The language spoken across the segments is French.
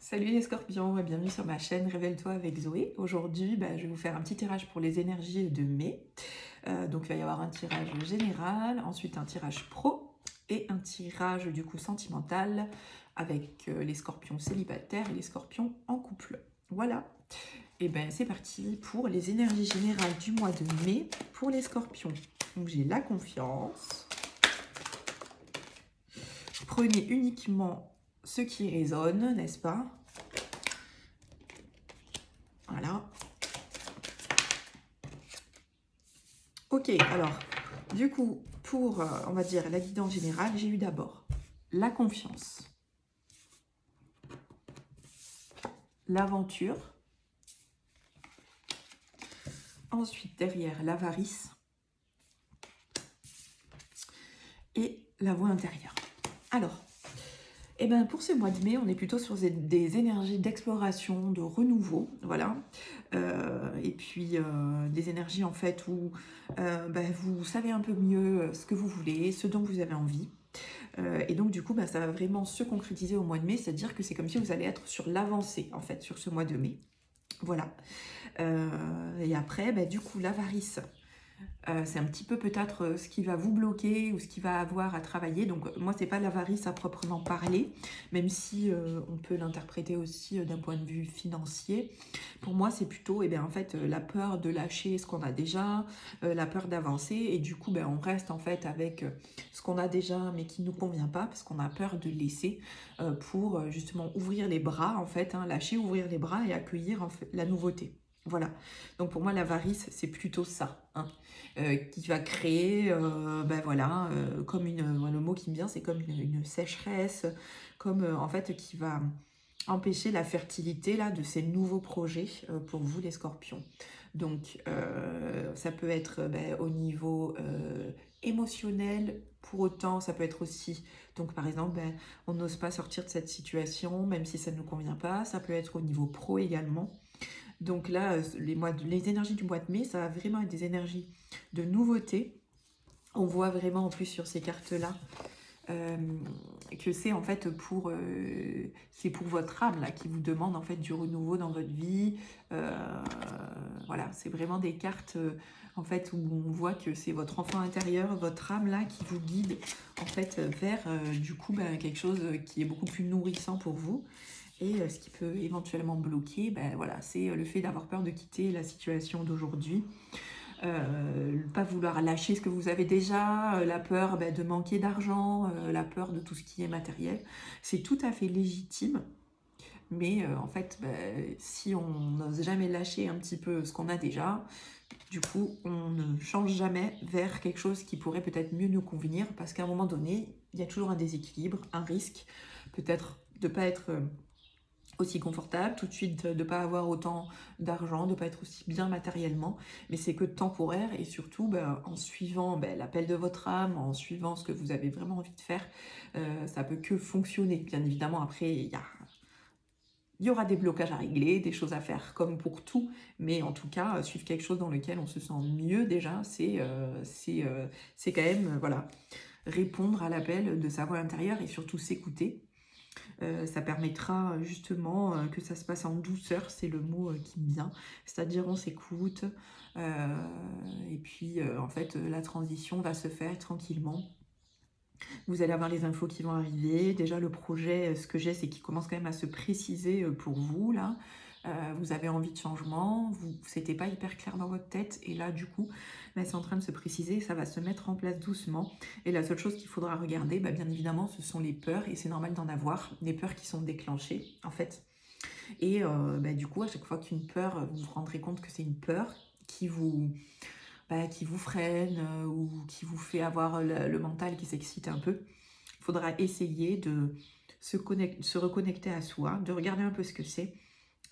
Salut les scorpions et bienvenue sur ma chaîne Révèle-toi avec Zoé. Aujourd'hui, je vais vous faire un petit tirage pour les énergies de mai. Donc il va y avoir un tirage général, ensuite un tirage pro et un tirage du coup sentimental avec les scorpions célibataires et les scorpions en couple. Voilà. Et ben c'est parti pour les énergies générales du mois de mai pour les scorpions. Donc j'ai la confiance. Prenez uniquement ce qui résonne, n'est-ce pas? Voilà. Ok, alors, du coup, pour, on va dire, la guidance générale, j'ai eu d'abord la confiance, l'aventure, ensuite derrière l'avarice et la voix intérieure. Alors, eh ben, pour ce mois de mai, on est plutôt sur des énergies d'exploration, de renouveau, voilà. Et puis, des énergies, en fait, où vous savez un peu mieux ce que vous voulez, ce dont vous avez envie. Et donc, du coup, ça va vraiment se concrétiser au mois de mai, c'est-à-dire que c'est comme si vous allez être sur l'avancée, en fait, sur ce mois de mai. Voilà. Et après, du coup, l'avarice, c'est un petit peu peut-être ce qui va vous bloquer ou ce qui va avoir à travailler. Donc moi, c'est pas l'avarice à proprement parler, même si on peut l'interpréter aussi d'un point de vue financier. Pour moi, c'est plutôt en fait, la peur de lâcher ce qu'on a déjà, la peur d'avancer. Et du coup, on reste en fait avec ce qu'on a déjà, mais qui ne nous convient pas, parce qu'on a peur de laisser pour justement ouvrir les bras, en fait, hein, lâcher, ouvrir les bras et accueillir en fait, la nouveauté. Voilà. Donc pour moi, l'avarice, c'est plutôt ça, hein, qui va créer, voilà, comme moi, le mot qui me vient, c'est comme une sécheresse, comme en fait qui va empêcher la fertilité là de ces nouveaux projets pour vous les scorpions. Donc ça peut être au niveau émotionnel, pour autant ça peut être aussi, donc par exemple on n'ose pas sortir de cette situation même si ça ne nous convient pas, ça peut être au niveau pro également. Donc là, les énergies du mois de mai, ça va vraiment être des énergies de nouveauté. On voit vraiment en plus sur ces cartes-là euh, que c'est en fait c'est pour votre âme là qui vous demande en fait du renouveau dans votre vie. Euh, voilà, c'est vraiment des cartes en fait où on voit que c'est votre enfant intérieur, votre âme là qui vous guide en fait vers du coup quelque chose qui est beaucoup plus nourrissant pour vous. Et ce qui peut éventuellement bloquer, voilà, c'est le fait d'avoir peur de quitter la situation d'aujourd'hui, pas vouloir lâcher ce que vous avez déjà, la peur de manquer d'argent, la peur de tout ce qui est matériel. C'est tout à fait légitime, mais en fait, si on n'ose jamais lâcher un petit peu ce qu'on a déjà, du coup, on ne change jamais vers quelque chose qui pourrait peut-être mieux nous convenir, parce qu'à un moment donné, il y a toujours un déséquilibre, un risque, peut-être de ne pas être aussi confortable, tout de suite de ne pas avoir autant d'argent, de ne pas être aussi bien matériellement, mais c'est que temporaire et surtout en suivant l'appel de votre âme, en suivant ce que vous avez vraiment envie de faire, ça peut que fonctionner. Bien évidemment, après, il y aura des blocages à régler, des choses à faire comme pour tout, mais en tout cas, suivre quelque chose dans lequel on se sent mieux déjà, c'est quand même, voilà, répondre à l'appel de sa voix intérieure et surtout s'écouter. Ça permettra justement que ça se passe en douceur, c'est le mot qui me vient. C'est-à-dire on s'écoute et puis en fait la transition va se faire tranquillement. Vous allez avoir les infos qui vont arriver. Déjà le projet, ce que j'ai, c'est qu'il commence quand même à se préciser pour vous là. Vous avez envie de changement, c'était pas hyper clair dans votre tête et là du coup c'est en train de se préciser, ça va se mettre en place doucement et la seule chose qu'il faudra regarder bien évidemment ce sont les peurs et c'est normal d'en avoir, des peurs qui sont déclenchées en fait et du coup à chaque fois qu'une peur, vous vous rendrez compte que c'est une peur qui vous freine ou qui vous fait avoir le mental qui s'excite un peu, il faudra essayer de se reconnecter à soi, de regarder un peu ce que c'est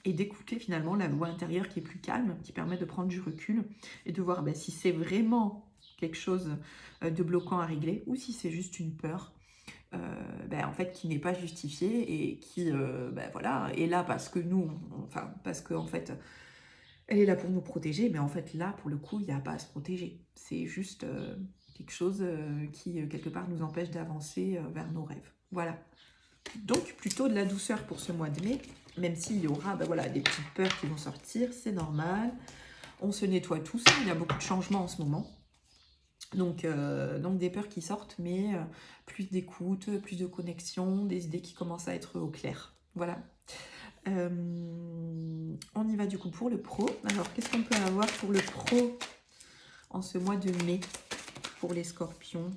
et d'écouter finalement la voix intérieure qui est plus calme, qui permet de prendre du recul et de voir si c'est vraiment quelque chose de bloquant à régler ou si c'est juste une peur en fait qui n'est pas justifiée et qui voilà est là parce que nous, enfin parce que en fait elle est là pour nous protéger, mais en fait là pour le coup il n'y a pas à se protéger, c'est juste quelque chose qui quelque part nous empêche d'avancer vers nos rêves. Voilà. Donc, plutôt de la douceur pour ce mois de mai, même s'il y aura voilà, des petites peurs qui vont sortir, c'est normal. On se nettoie tous, il y a beaucoup de changements en ce moment. Donc des peurs qui sortent, mais plus d'écoute, plus de connexion, des idées qui commencent à être au clair. Voilà. On y va du coup pour le pro. Alors, qu'est-ce qu'on peut avoir pour le pro en ce mois de mai pour les scorpions?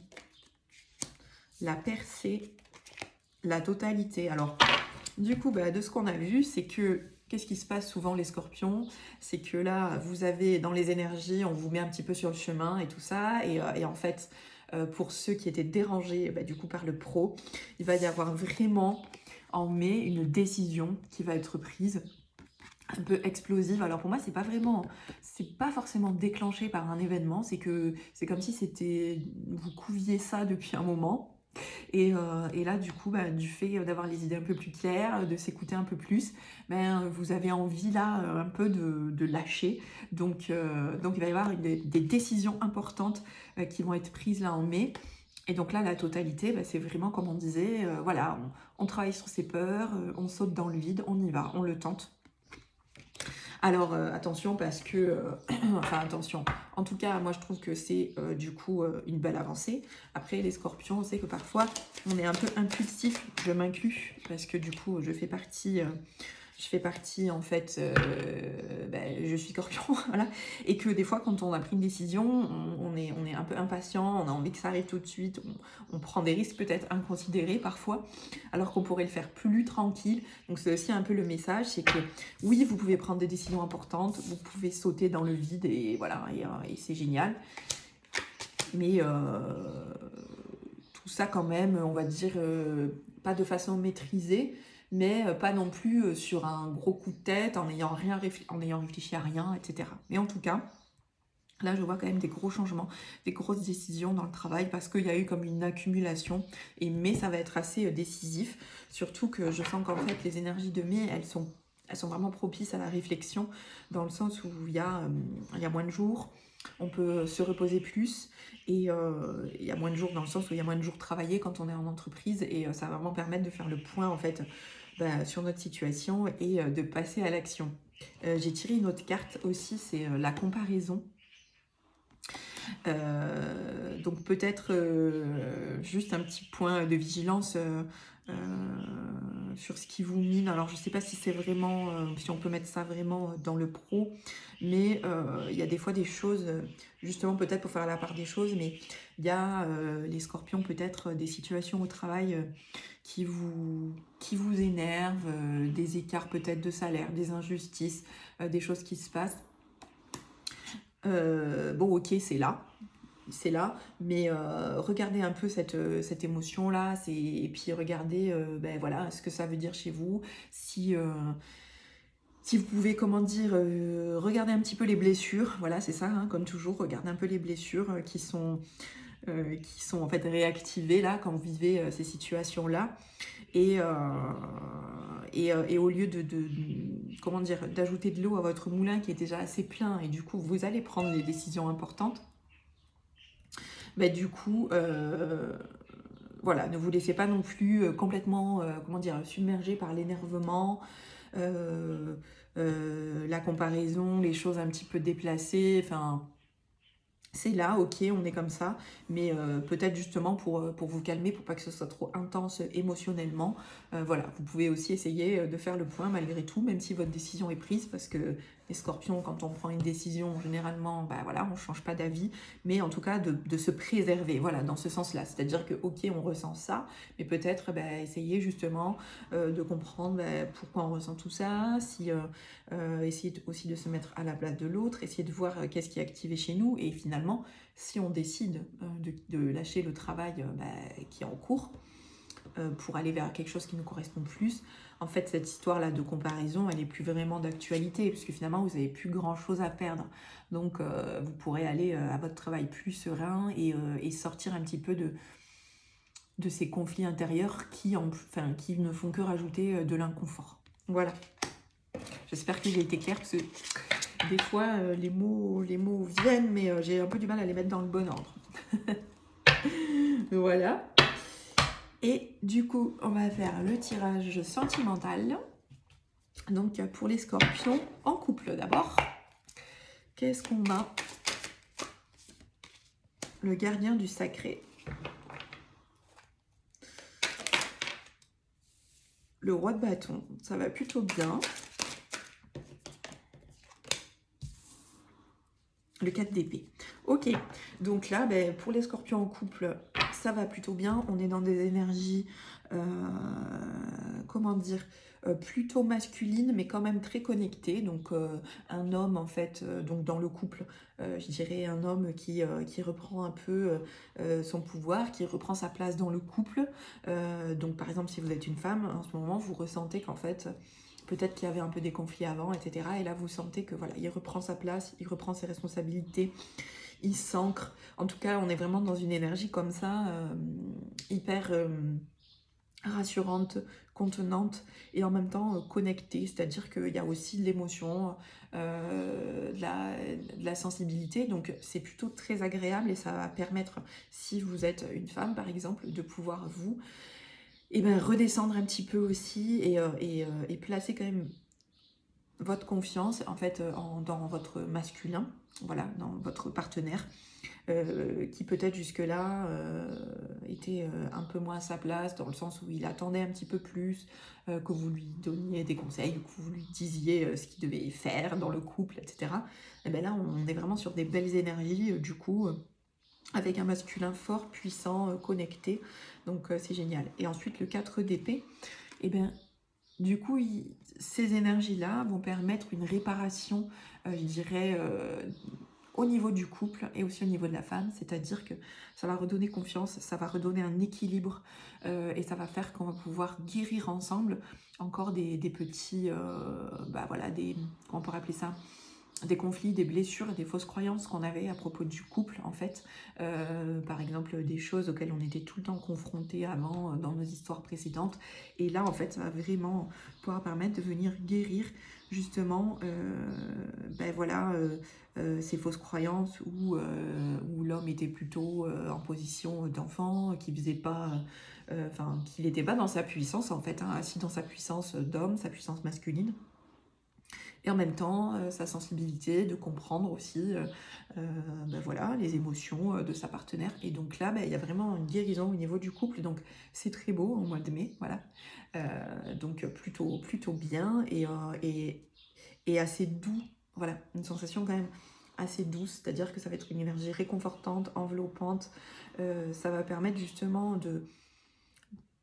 La percée, la totalité. Alors, du coup, de ce qu'on a vu, c'est que, qu'est-ce qui se passe souvent les scorpions? C'est que là, vous avez dans les énergies, on vous met un petit peu sur le chemin et tout ça. Et en fait, pour ceux qui étaient dérangés du coup par le pro, il va y avoir vraiment en mai une décision qui va être prise un peu explosive. Alors pour moi, c'est pas forcément déclenché par un événement, c'est comme si vous couviez ça depuis un moment. Et là, du coup, du fait d'avoir les idées un peu plus claires, de s'écouter un peu plus, vous avez envie là un peu de lâcher. Donc il va y avoir des décisions importantes qui vont être prises là en mai. Et donc là, la totalité, c'est vraiment comme on disait, voilà, on travaille sur ses peurs, on saute dans le vide, on y va, on le tente. Alors attention parce que, enfin attention, en tout cas moi je trouve que c'est du coup une belle avancée. Après les scorpions, on sait que parfois on est un peu impulsif, je m'inclus parce que du coup je fais partie en fait, je suis scorpion, voilà, et que des fois quand on a pris une décision, on est un peu impatient, on a envie que ça arrive tout de suite, on prend des risques peut-être inconsidérés parfois, alors qu'on pourrait le faire plus tranquille. Donc c'est aussi un peu le message, c'est que oui, vous pouvez prendre des décisions importantes, vous pouvez sauter dans le vide, et voilà, et c'est génial. Mais tout ça quand même, on va dire, pas de façon maîtrisée, mais pas non plus sur un gros coup de tête, en ayant réfléchi à rien, etc. Mais en tout cas, là, je vois quand même des gros changements, des grosses décisions dans le travail, parce qu'il y a eu comme une accumulation, mais ça va être assez décisif, surtout que je sens qu'en fait, les énergies de mai, elles sont vraiment propices à la réflexion, dans le sens où il y a moins de jours, on peut se reposer plus, et il y a moins de jours dans le sens où il y a moins de jours travaillés quand on est en entreprise, et ça va vraiment permettre de faire le point en fait sur notre situation et de passer à l'action. J'ai tiré une autre carte aussi, c'est la comparaison. Donc peut-être juste un petit point de vigilance sur ce qui vous mine. Alors je ne sais pas si c'est vraiment, si on peut mettre ça vraiment dans le pro, mais il y a des fois des choses, justement peut-être pour faire la part des choses, mais il y a les scorpions peut-être des situations au travail qui vous énervent, des écarts peut-être de salaire, des injustices, des choses qui se passent. Bon ok, c'est là, mais regardez un peu cette émotion-là, et puis regardez voilà, ce que ça veut dire chez vous, si vous pouvez, comment dire, regarder un petit peu les blessures, voilà, c'est ça, hein, comme toujours, regardez un peu les blessures qui sont en fait réactivées là, quand vous vivez ces situations-là, et au lieu comment dire, d'ajouter de l'eau à votre moulin qui est déjà assez plein, et du coup, vous allez prendre des décisions importantes, du coup, voilà, ne vous laissez pas non plus complètement, comment dire, submergé par l'énervement, la comparaison, les choses un petit peu déplacées, enfin... C'est là, ok, on est comme ça, mais peut-être justement pour vous calmer, pour pas que ce soit trop intense émotionnellement. Voilà, vous pouvez aussi essayer de faire le point malgré tout, même si votre décision est prise, parce que les scorpions, quand on prend une décision, généralement, voilà, on change pas d'avis, mais en tout cas de se préserver, voilà, dans ce sens-là. C'est-à-dire que, ok, on ressent ça, mais peut-être essayer justement de comprendre pourquoi on ressent tout ça, essayer aussi de se mettre à la place de l'autre, essayer de voir qu'est-ce qui est activé chez nous, et finalement, si on décide de lâcher le travail qui est en cours pour aller vers quelque chose qui nous correspond plus, en fait, cette histoire-là de comparaison, elle n'est plus vraiment d'actualité, puisque finalement, vous n'avez plus grand-chose à perdre. Donc, vous pourrez aller à votre travail plus serein et sortir un petit peu de ces conflits intérieurs qui ne font que rajouter de l'inconfort. Voilà. J'espère que j'ai été claire, parce que des fois, les mots viennent, mais j'ai un peu du mal à les mettre dans le bon ordre. Voilà. Et du coup, on va faire le tirage sentimental. Donc, pour les scorpions en couple d'abord. Qu'est-ce qu'on a? Le gardien du sacré. Le roi de bâton, ça va plutôt bien. Le 4 d'épée. Ok, donc là, ben, pour les scorpions en couple, ça va plutôt bien. On est dans des énergies, comment dire, plutôt masculines, mais quand même très connectées. Donc un homme, en fait, donc dans le couple, je dirais un homme qui reprend un peu son pouvoir, qui reprend sa place dans le couple. Donc par exemple, si vous êtes une femme, en ce moment, vous ressentez qu'en fait... Peut-être qu'il y avait un peu des conflits avant, etc. Et là, vous sentez que voilà, il reprend sa place, il reprend ses responsabilités, il s'ancre. En tout cas, on est vraiment dans une énergie comme ça, hyper rassurante, contenante et en même temps connectée. C'est-à-dire qu'il y a aussi de l'émotion, de la sensibilité. Donc, c'est plutôt très agréable et ça va permettre, si vous êtes une femme, par exemple, de pouvoir vous et ben, redescendre un petit peu aussi et placer quand même votre confiance en fait dans votre masculin, voilà, dans votre partenaire, qui peut-être jusque-là était un peu moins à sa place, dans le sens où il attendait un petit peu plus, que vous lui donniez des conseils, que vous lui disiez ce qu'il devait faire dans le couple, etc. Et bien là, on est vraiment sur des belles énergies, du coup, avec un masculin fort, puissant, connecté. Donc c'est génial. Et ensuite, le 4 d'épée, et bien, du coup, ces énergies-là vont permettre une réparation, je dirais, au niveau du couple et aussi au niveau de la femme. C'est-à-dire que ça va redonner confiance, ça va redonner un équilibre et ça va faire qu'on va pouvoir guérir ensemble encore des petits, bah voilà, comment on pourrait appeler ça, des conflits, des blessures et des fausses croyances qu'on avait à propos du couple en fait. Par exemple des choses auxquelles on était tout le temps confrontés avant dans nos histoires précédentes. Et là en fait ça va vraiment pouvoir permettre de venir guérir justement ben voilà, ces fausses croyances où l'homme était plutôt en position d'enfant, qui faisait pas... Enfin, qu'il n'était pas dans sa puissance en fait, hein, assis dans sa puissance d'homme, sa puissance masculine et en même temps sa sensibilité de comprendre aussi ben voilà, les émotions de sa partenaire. Et donc là, ben, il y a vraiment une guérison au niveau du couple, donc c'est très beau au mois de mai, voilà. Donc plutôt bien et assez doux, voilà, une sensation quand même assez douce, c'est-à-dire que ça va être une énergie réconfortante, enveloppante, ça va permettre justement de...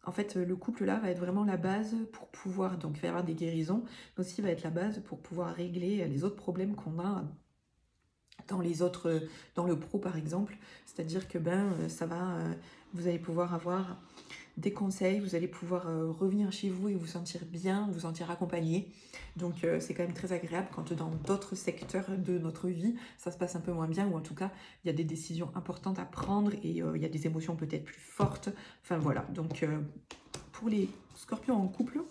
En fait, le couple là va être vraiment la base pour pouvoir, donc il va y avoir des guérisons, mais aussi va être la base pour pouvoir régler les autres problèmes qu'on a dans les autres, dans le pro par exemple. C'est-à-dire que ça va, vous allez pouvoir avoir des conseils, vous allez pouvoir revenir chez vous et vous sentir bien, vous sentir accompagné. Donc c'est quand même très agréable quand dans d'autres secteurs de notre vie, ça se passe un peu moins bien, ou en tout cas, il y a des décisions importantes à prendre et il y a des émotions peut-être plus fortes. Enfin voilà, donc pour les scorpions en couple,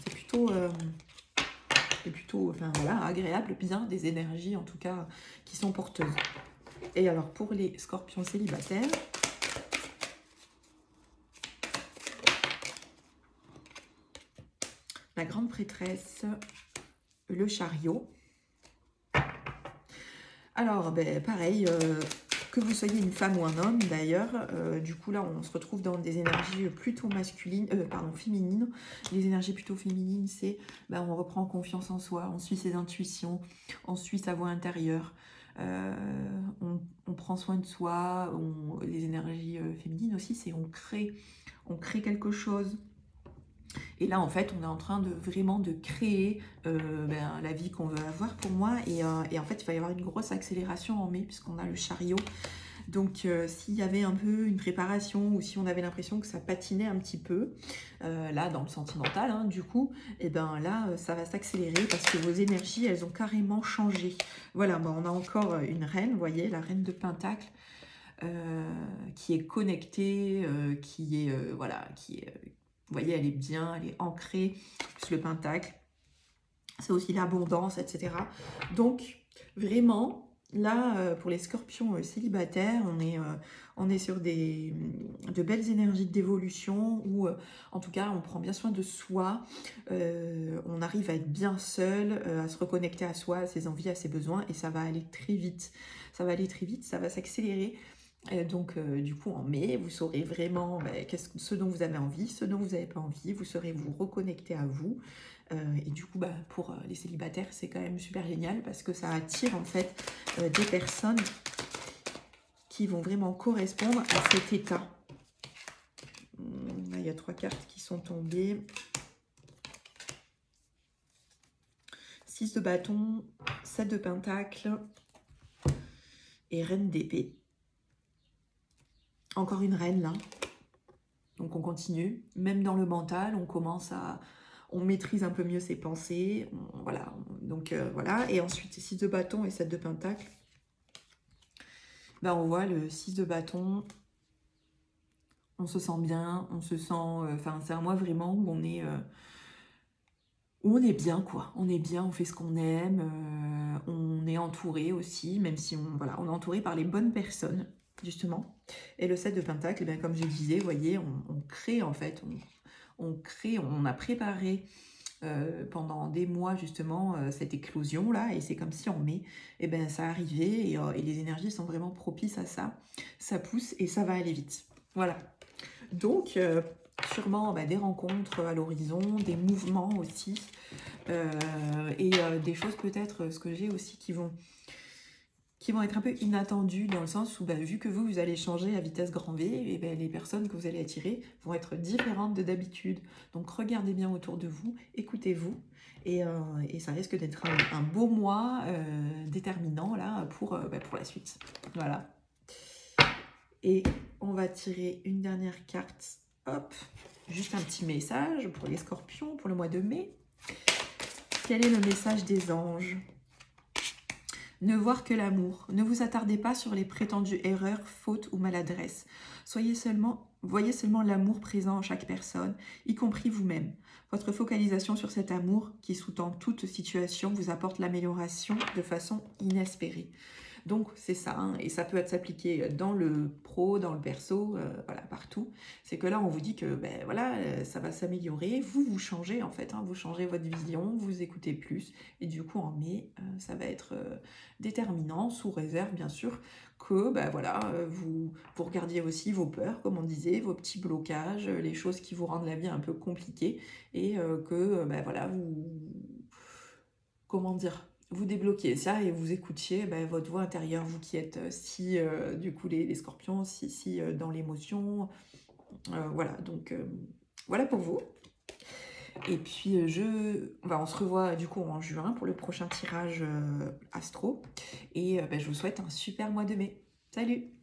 c'est plutôt enfin, voilà, agréable, bien, des énergies en tout cas qui sont porteuses. Et alors pour les scorpions célibataires, la grande prêtresse, le chariot. Alors, ben, pareil, que vous soyez une femme ou un homme d'ailleurs, du coup là on se retrouve dans des énergies plutôt masculines, pardon, féminines. Les énergies plutôt féminines, c'est on reprend confiance en soi, on suit ses intuitions, on suit sa voix intérieure, on prend soin de soi. Les énergies féminines aussi, c'est on crée quelque chose. Et là, en fait, on est en train de vraiment de créer la vie qu'on veut avoir pour moi. Et en fait, il va y avoir une grosse accélération en mai, puisqu'on a le chariot. Donc, s'il y avait un peu une préparation, ou si on avait l'impression que ça patinait un petit peu, là, dans le sentimental, hein, du coup, et ben là, ça va s'accélérer, parce que vos énergies, elles ont carrément changé. Voilà, on a encore une reine, vous voyez, la reine de Pentacle, qui est connectée, qui est, voilà, qui est... Vous voyez, elle est bien, elle est ancrée, plus le pentacle. C'est aussi l'abondance, etc. Donc, vraiment, Là, pour les scorpions célibataires, on est sur de belles énergies d'évolution où, en tout cas, on prend bien soin de soi, on arrive à être bien seul, à se reconnecter à soi, à ses envies, à ses besoins, et ça va aller très vite. Ça va aller très vite, ça va s'accélérer. Donc, du coup, en mai, vous saurez vraiment ce dont vous avez envie, ce dont vous n'avez pas envie, vous saurez vous reconnecter à vous. Et du coup, pour les célibataires, c'est quand même super génial parce que ça attire en fait des personnes qui vont vraiment correspondre à cet état. Là, il y a 3 cartes qui sont tombées. 6 de bâton, 7 de pentacle et reine d'épée. Encore une reine là. Donc on continue. Même dans le mental, on maîtrise un peu mieux ses pensées. Voilà. Donc voilà. Et ensuite, 6 de bâton et 7 de pentacle. Ben, on voit le 6 de bâton. On se sent bien, on se sent... Enfin, c'est un mois vraiment où on est bien, quoi. On est bien, on fait ce qu'on aime, on est entouré aussi, même si on est entouré par les bonnes personnes, justement. Et le 7 de pentacle, eh bien, comme je disais, vous voyez, on crée, en fait, on crée, on a préparé pendant des mois, justement, cette éclosion-là, et c'est comme si en mai, eh ben, ça arrivait, et les énergies sont vraiment propices à ça. Ça pousse, et ça va aller vite. Voilà. Donc, sûrement des rencontres à l'horizon, des mouvements aussi, et des choses peut-être, ce que j'ai aussi qui vont être un peu inattendues dans le sens où, vu que vous allez changer à vitesse grand V, et les personnes que vous allez attirer vont être différentes de d'habitude. Donc, regardez bien autour de vous, écoutez-vous, et ça risque d'être un beau mois déterminant là pour la suite. Voilà. Et on va tirer une dernière carte. Hop, juste un petit message pour les scorpions pour le mois de mai. Quel est le message des anges? Ne voir que l'amour. Ne vous attardez pas sur les prétendues erreurs, fautes ou maladresses. Voyez seulement l'amour présent en chaque personne, y compris vous-même. Votre focalisation sur cet amour qui sous-tend toute situation vous apporte l'amélioration de façon inespérée. Donc, c'est ça, hein, et ça peut s'appliquer dans le pro, dans le perso, voilà, partout. C'est que là, on vous dit que, ça va s'améliorer, vous changez, en fait, hein, vous changez votre vision, vous écoutez plus, et du coup, en mai, ça va être déterminant, sous réserve, bien sûr, que, vous regardiez aussi vos peurs, comme on disait, vos petits blocages, les choses qui vous rendent la vie un peu compliquée, et que, comment dire, vous débloquiez ça et vous écoutiez votre voix intérieure, vous qui êtes du coup les scorpions, si dans l'émotion. Voilà, donc voilà pour vous. Et puis on se revoit du coup en juin pour le prochain tirage astro. Et je vous souhaite un super mois de mai. Salut!